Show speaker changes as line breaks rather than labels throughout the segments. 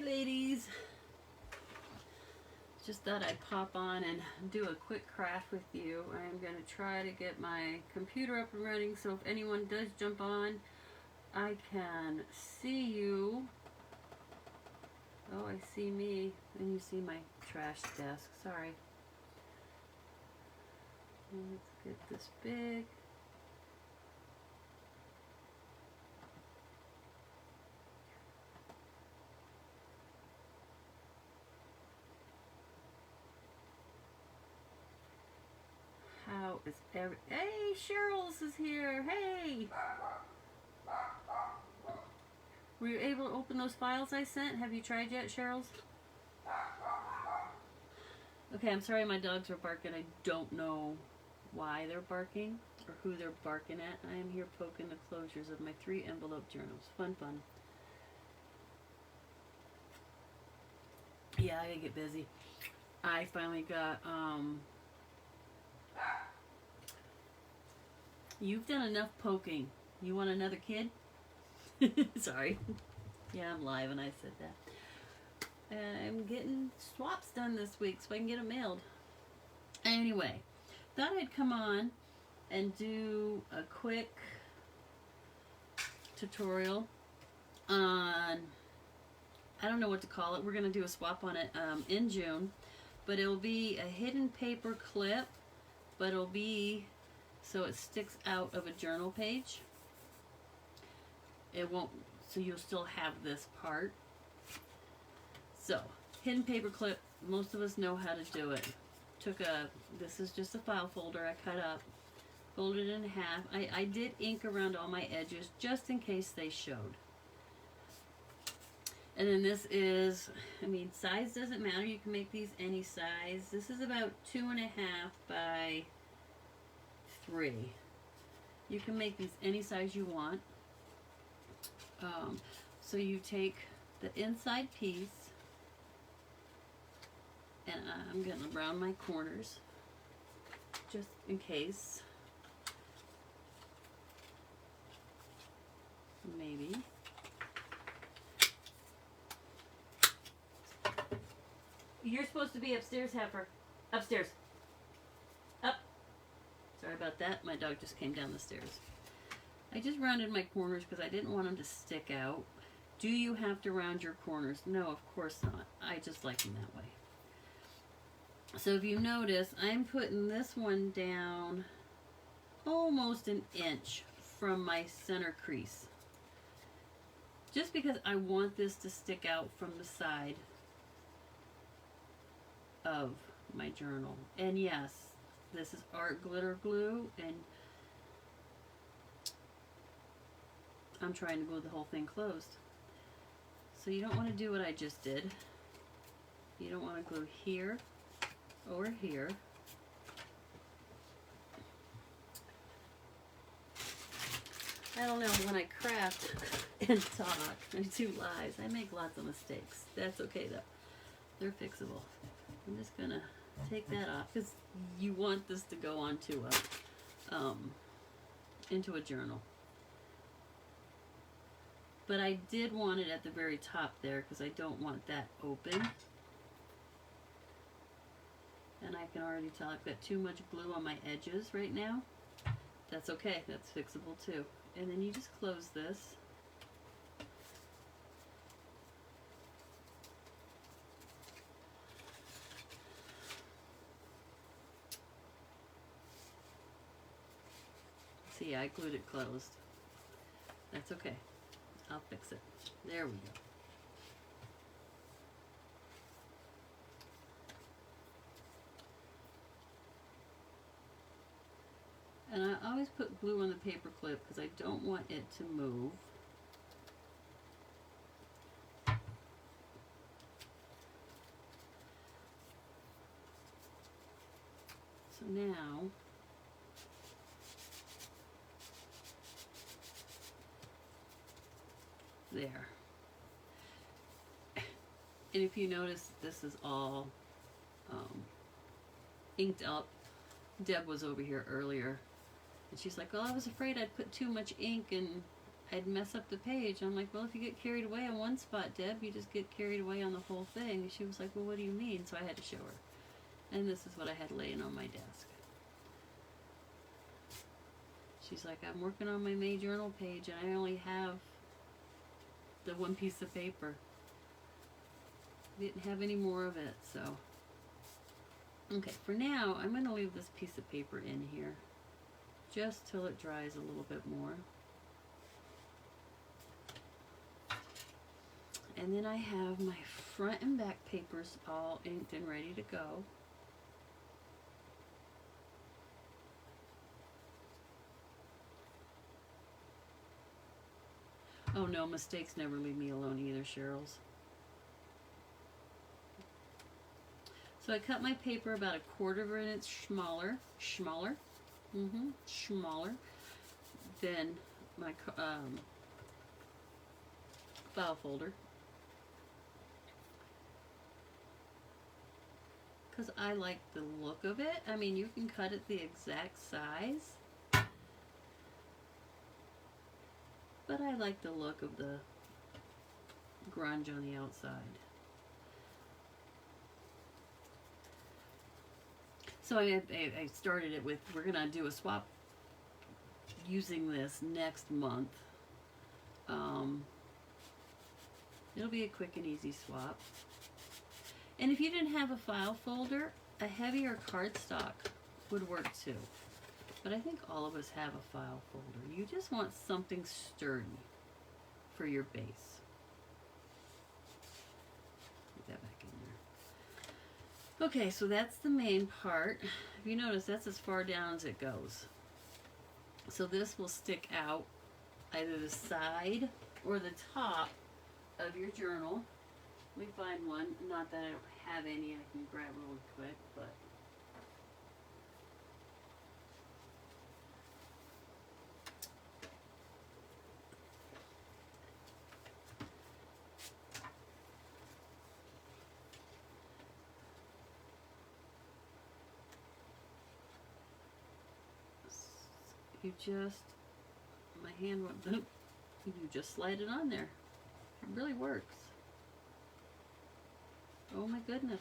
Hey ladies, just thought I'd pop on and do a quick craft with you. I'm going to try to get my computer up and running, so if anyone does jump on, I can see you. Oh, I see me, and you see my trash desk. Sorry. Let's get this big. How is Hey, Cheryl's is here. Hey! Were you able to open those files I sent? Have you tried yet, Cheryl's? Okay, I'm sorry my dogs are barking. I don't know why they're barking or who they're barking at. I am here poking the closures of my 3 envelope journals. Fun. Yeah, I gotta get busy. I finally got, you've done enough poking. You want another kid? Sorry. Yeah, I'm live and I said that. I'm getting swaps done this week so I can get them mailed. Anyway, thought I'd come on and do a quick tutorial on, I don't know what to call it. We're going to do a swap on it in June, but it will be a hidden paper clip, but it'll be so it sticks out of a journal page. It won't, so you'll still have this part. So, hidden paper clip, most of us know how to do it. This is just a file folder I cut up, folded it in half. I did ink around all my edges just in case they showed. And then this is, size doesn't matter. You can make these any size. This is about 2.5 by 3. You can make these any size you want. So you take the inside piece, and I'm going to round my corners just in case. Maybe. You're supposed to be upstairs, Heifer. Upstairs. Up. Sorry about that. My dog just came down the stairs. I just rounded my corners because I didn't want them to stick out. Do you have to round your corners? No, of course not. I just like them that way. So if you notice, I'm putting this one down almost an inch from my center crease. Just because I want this to stick out from the side of my journal. And yes, this is art glitter glue, and I'm trying to glue the whole thing closed. So you don't want to do what I just did. You don't want to glue here or here. I don't know, when I craft and talk, I do lies. I make lots of mistakes. That's okay though. They're fixable. I'm just gonna take that off because you want this to go onto into a journal. But I did want it at the very top there because I don't want that open. And I can already tell I've got too much glue on my edges right now. That's okay, that's fixable too. And then you just close this. See, I glued it closed. That's okay. I'll fix it. There we go. And I always put glue on the paper clip because I don't want it to move. So now, there. And if you notice, this is all inked up. Deb was over here earlier, and she's like, "Oh, I was afraid I'd put too much ink," and I'd mess up the page. I'm like, well, if you get carried away on one spot, Deb, you just get carried away on the whole thing. And she was like, well, what do you mean? So I had to show her. And this is what I had laying on my desk. She's like, I'm working on my May journal page and I only have the one piece of paper. Didn't have any more of it, so. Okay, for now, I'm going to leave this piece of paper in here just till it dries a little bit more. And then I have my front and back papers all inked and ready to go. Oh no, mistakes never leave me alone either, Cheryl's. So I cut my paper about 1/4 of an inch smaller, smaller than my file folder. Because I like the look of it. I mean, you can cut it the exact size. But I like the look of the grunge on the outside. So I started it with, we're going to do a swap using this next month. It'll be a quick and easy swap. And if you didn't have a file folder, a heavier cardstock would work too. But I think all of us have a file folder. You just want something sturdy for your base. Put that back in there. Okay, so that's the main part. If you notice, that's as far down as it goes. So this will stick out either the side or the top of your journal. Let me find one. Not that I don't have any I can grab real quick, but you just, my hand went boop, you just slide it on there. It really works. Oh my goodness.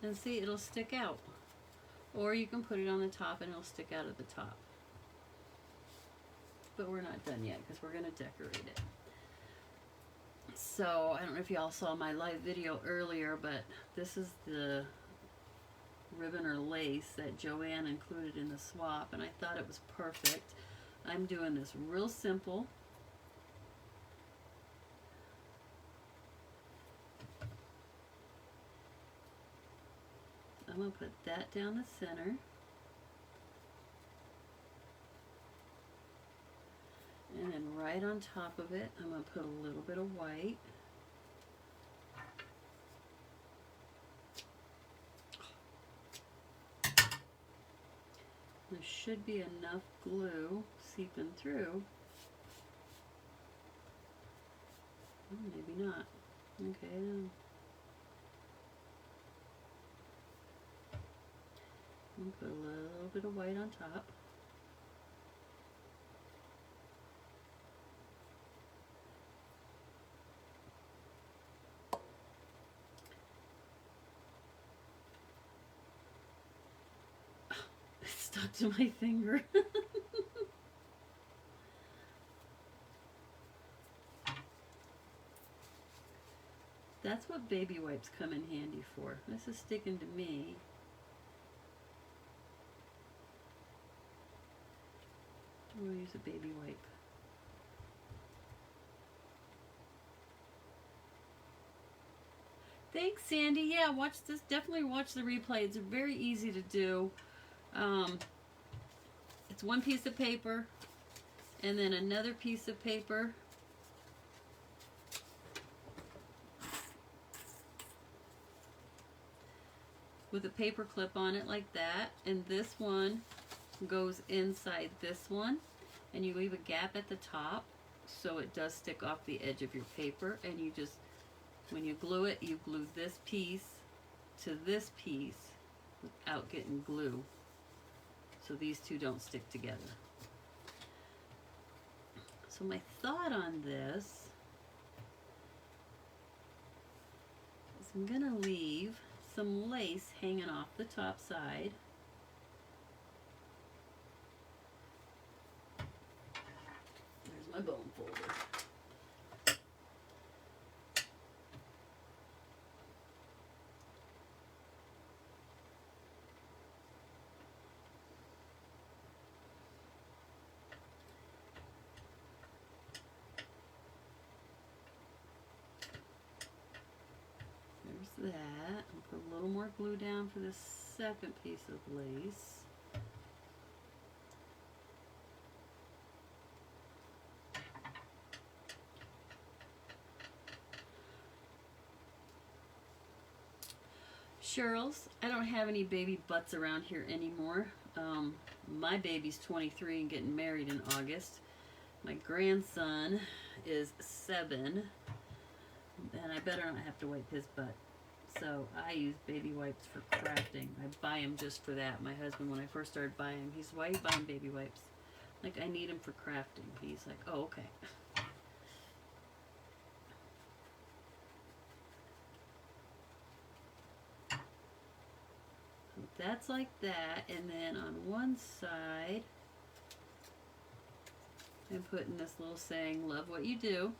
And see, it'll stick out. Or you can put it on the top and it'll stick out at the top. But we're not done yet because we're going to decorate it. So, I don't know if y'all saw my live video earlier, but this is the ribbon or lace that Joanne included in the swap, and I thought it was perfect. I'm doing this real simple. I'm going to put that down the center. And then right on top of it, I'm going to put a little bit of white. There should be enough glue seeping through. Oh, maybe not. Okay. I'm going to put a little bit of white on top. It stuck to my finger. That's what baby wipes come in handy for. This is sticking to me. We'll use a baby wipe. Thanks, Sandy. Yeah, watch this. Definitely watch the replay. It's very easy to do. It's one piece of paper and then another piece of paper. With a paper clip on it like that, and this one goes inside this one, and you leave a gap at the top so it does stick off the edge of your paper, and you just, when you glue it, you glue this piece to this piece without getting glue so these two don't stick together. So my thought on this is I'm gonna leave some lace hanging off the top side. There's my bone folder. There's that. I'll put a little more glue down for the second piece of lace. Cheryl's, I don't have any baby butts around here anymore. My baby's 23 and getting married in August. My grandson is 7, and I better not have to wipe his butt. So I use baby wipes for crafting. I buy them just for that. My husband, when I first started buying them, he's, why are you buying baby wipes? Like, I need them for crafting. He's like, oh, okay. So that's like that. And then on one side, I'm putting this little saying, love what you do.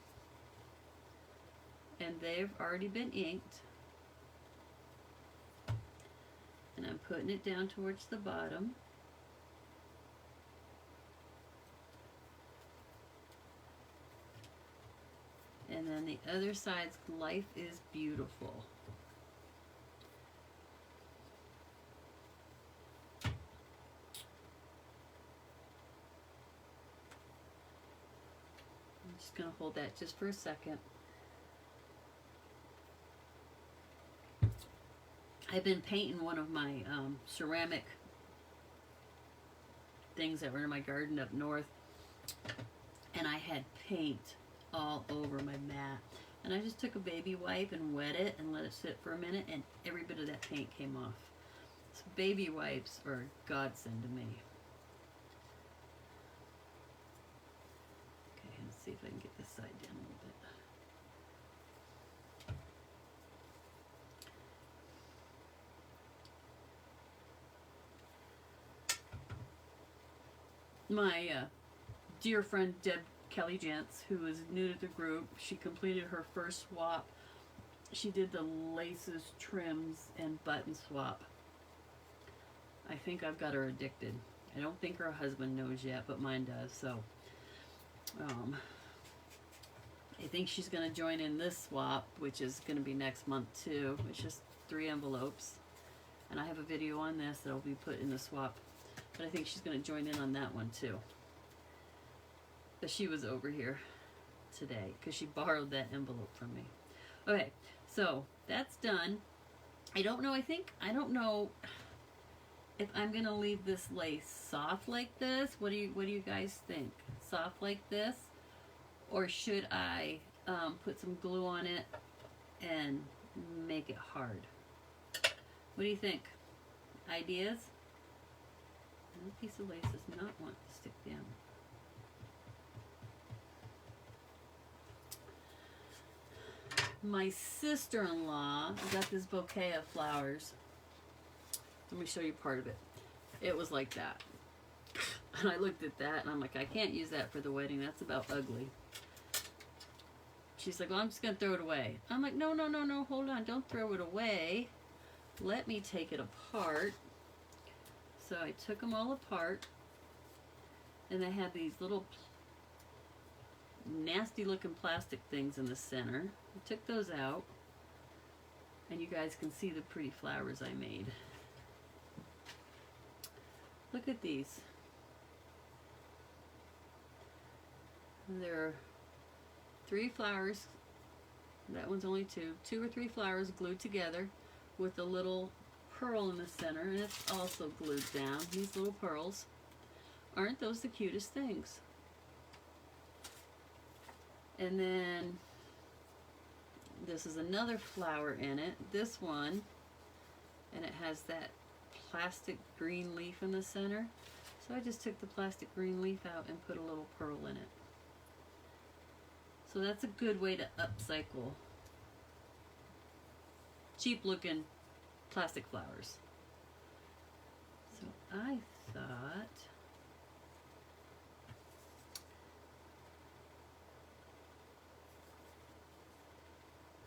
And they've already been inked. And I'm putting it down towards the bottom. And then the other side's life is beautiful. I'm just going to hold that just for a second. I've been painting one of my ceramic things that were in my garden up north, and I had paint all over my mat, and I just took a baby wipe and wet it and let it sit for a minute, and every bit of that paint came off. So baby wipes are a godsend to me. Okay, let's see if I can get this side down a little bit. My dear friend Deb Kelly Jantz, who is new to the group, she completed her first swap. She did the laces, trims, and button swap. I think I've got her addicted. I don't think her husband knows yet, but mine does. So I think she's going to join in this swap, which is going to be next month too. It's just 3 envelopes. And I have a video on this that will be put in the swap. But I think she's going to join in on that one too. But she was over here today because she borrowed that envelope from me. Okay, so that's done. I don't know if I'm going to leave this lace soft like this. What do you guys think? Soft like this? Or should I put some glue on it and make it hard? What do you think? Ideas? That piece of lace does not want to stick down. My sister-in-law got this bouquet of flowers. Let me show you part of it. It was like that. And I looked at that and I'm like, I can't use that for the wedding. That's about ugly. She's like, well, I'm just going to throw it away. I'm like, no, hold on. Don't throw it away. Let me take it apart. So I took them all apart, and they had these little nasty looking plastic things in the center. I took those out, and you guys can see the pretty flowers I made. Look at these. There are 3 flowers. That one's only 2 or 3 flowers glued together with a little pearl in the center, and it's also glued down. These little pearls. Aren't those the cutest things? And then this is another flower in it. This one, and it has that plastic green leaf in the center. So I just took the plastic green leaf out and put a little pearl in it. So that's a good way to upcycle cheap looking plastic flowers. So I thought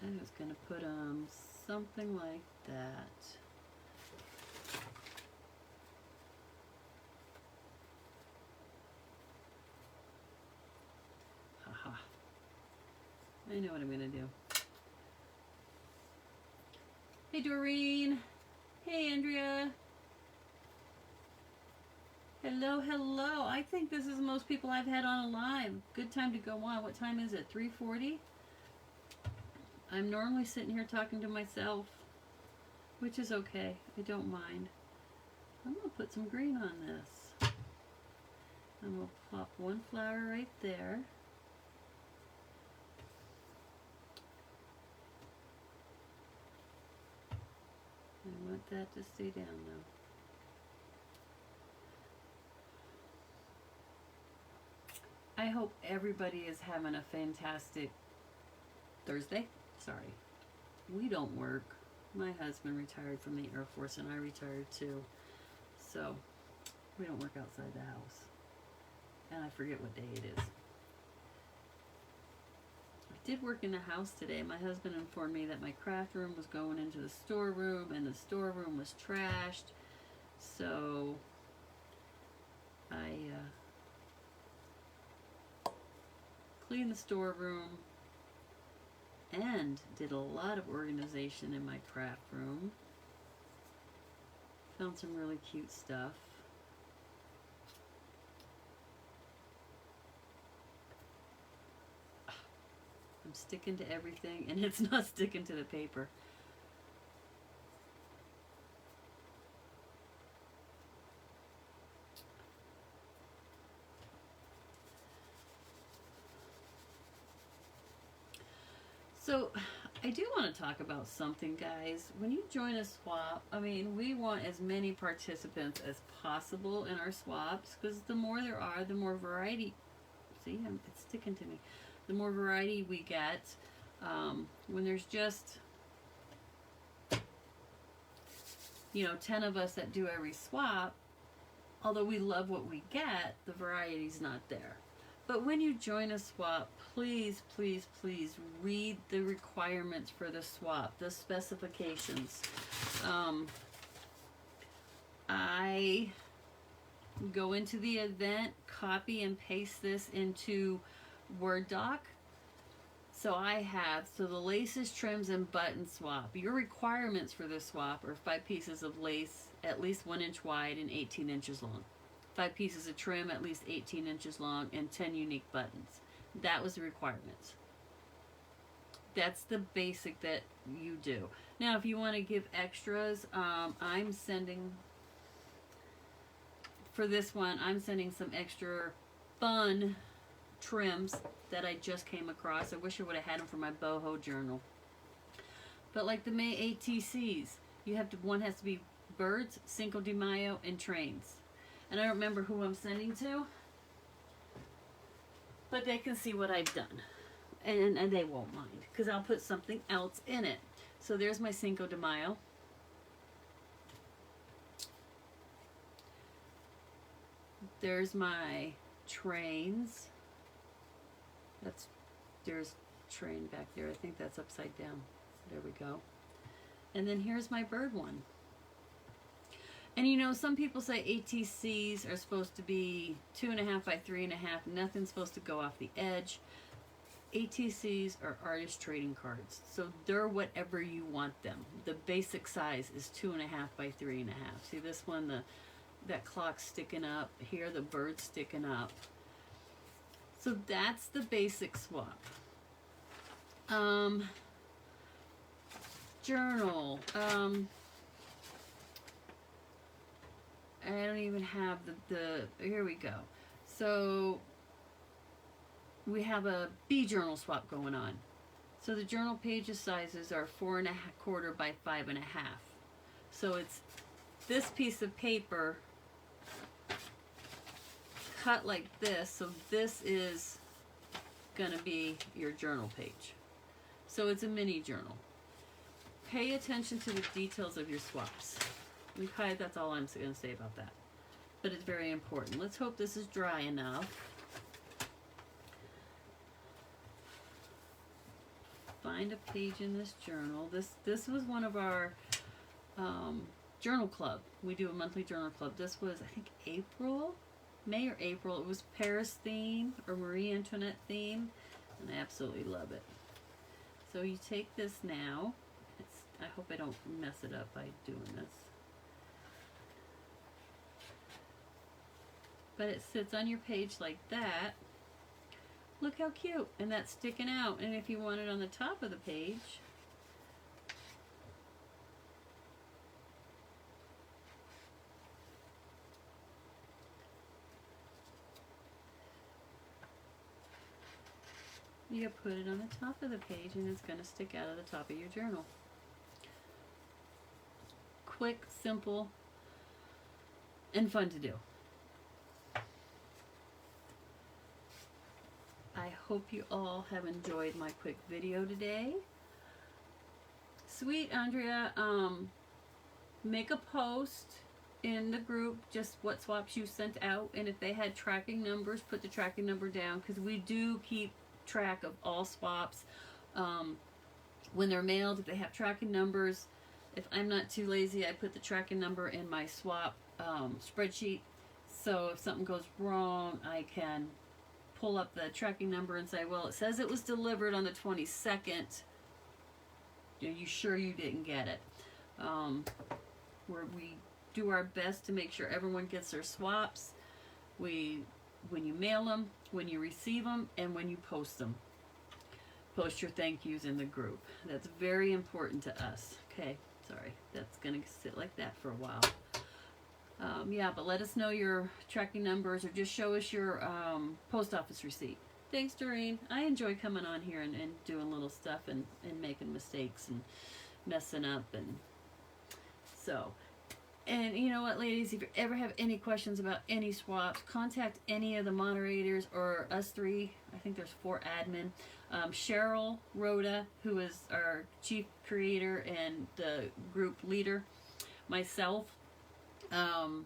I was going to put something like that. Haha. I know what I'm going to do. Hey Doreen. Hey Andrea. Hello, hello. I think this is the most people I've had on a live. Good time to go on. What time is it? 3:40? I'm normally sitting here talking to myself, which is okay. I don't mind. I'm going to put some green on this. And we'll pop one flower right there. I want that to stay down though. I hope everybody is having a fantastic Thursday. Sorry. We don't work. My husband retired from the Air Force and I retired too. So we don't work outside the house. And I forget what day it is. I did work in the house today. My husband informed me that my craft room was going into the storeroom and the storeroom was trashed. So I cleaned the storeroom and did a lot of organization in my craft room. Found some really cute stuff. I'm sticking to everything and it's not sticking to the paper. So I do want to talk about something, guys. When you join a swap, I mean, we want as many participants as possible in our swaps because the more there are, the more variety. See, it's sticking to me. The more variety we get. When there's just, 10 of us that do every swap, although we love what we get, the variety's not there. But when you join a swap, please, please, please read the requirements for the swap, the specifications. I go into the event, copy and paste this into Word doc. So the laces, trims, and button swap. Your requirements for this swap are 5 pieces of lace, at least 1 inch wide and 18 inches long. 5 pieces of trim, at least 18 inches long, and 10 unique buttons. That was the requirements. That's the basic that you do. Now, if you want to give extras, I'm sending, for this one, I'm sending some extra fun trims that I just came across. I wish I would have had them for my boho journal. But like the May ATCs, one has to be birds, Cinco de Mayo, and trains. And I don't remember who I'm sending to, but they can see what I've done. And they won't mind, because I'll put something else in it. So there's my Cinco de Mayo. There's my trains. There's train back there. I think that's upside down. There we go. And then here's my bird one. And some people say ATCs are supposed to be 2.5 by 3.5. Nothing's supposed to go off the edge. ATCs are artist trading cards. So they're whatever you want them. The basic size is 2.5 by 3.5. See this one, that clock's sticking up. Here the bird's sticking up. So that's the basic swap. Journal. I don't even have here we go. So we have a bee journal swap going on. So the journal pages sizes are 4.25 by 5.5. So it's this piece of paper cut like this, so this is gonna be your journal page. So it's a mini journal. Pay attention to the details of your swaps. Okay, that's all I'm gonna say about that. But it's very important. Let's hope this is dry enough. Find a page in this journal. This was one of our journal club. We do a monthly journal club. This was, I think, May or April. It was Paris theme or Marie Antoinette theme, and I absolutely love it. So you take this now. I hope I don't mess it up by doing this. But it sits on your page like that. Look how cute. And that's sticking out. And if you want it on the top of the page, you put it on the top of the page and it's going to stick out of the top of your journal. Quick, simple, and fun to do. I hope you all have enjoyed my quick video today. Sweet Andrea, make a post in the group just what swaps you sent out, and if they had tracking numbers, put the tracking number down, because we do keep track of all swaps when they're mailed. If they have tracking numbers, if I'm not too lazy, I put the tracking number in my swap spreadsheet, so if something goes wrong, I can pull up the tracking number and say, well, it says it was delivered on the 22nd. Are you sure you didn't get it? Where we do our best to make sure everyone gets their swaps. When you mail them, when you receive them, and when you post them. Post your thank yous in the group. That's very important to us. Okay, sorry. That's going to sit like that for a while. Yeah, but let us know your tracking numbers, or just show us your post office receipt. Thanks, Doreen. I enjoy coming on here and doing little stuff and making mistakes and messing up. And so, and you know what, ladies, if you ever have any questions about any swaps, contact any of the moderators or us three. I think there's 4 admin. Cheryl, Rhoda, who is our chief creator and the group leader. Myself, I'm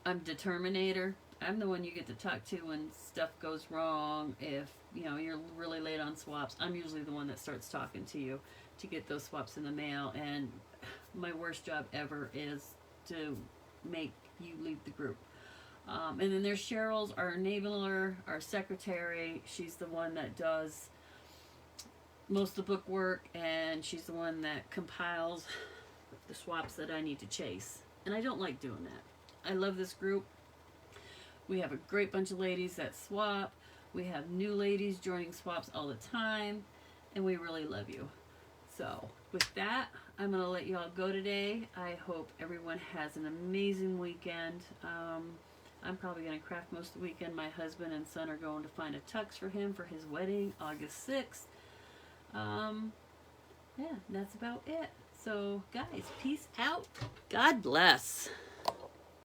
Determinator. I'm the one you get to talk to when stuff goes wrong. If you know you're really late on swaps, I'm usually the one that starts talking to you to get those swaps in the mail. And my worst job ever is to make you leave the group. And then there's Cheryl's, our enabler, our secretary. She's the one that does most of the book work, and she's the one that compiles the swaps that I need to chase. And I don't like doing that. I love this group. We have a great bunch of ladies that swap. We have new ladies joining swaps all the time, and we really love you. So with that, I'm going to let you all go today. I hope everyone has an amazing weekend. I'm probably going to craft most of the weekend. My husband and son are going to find a tux for him for his wedding, August 6th. Yeah, that's about it. So, guys, peace out. God bless.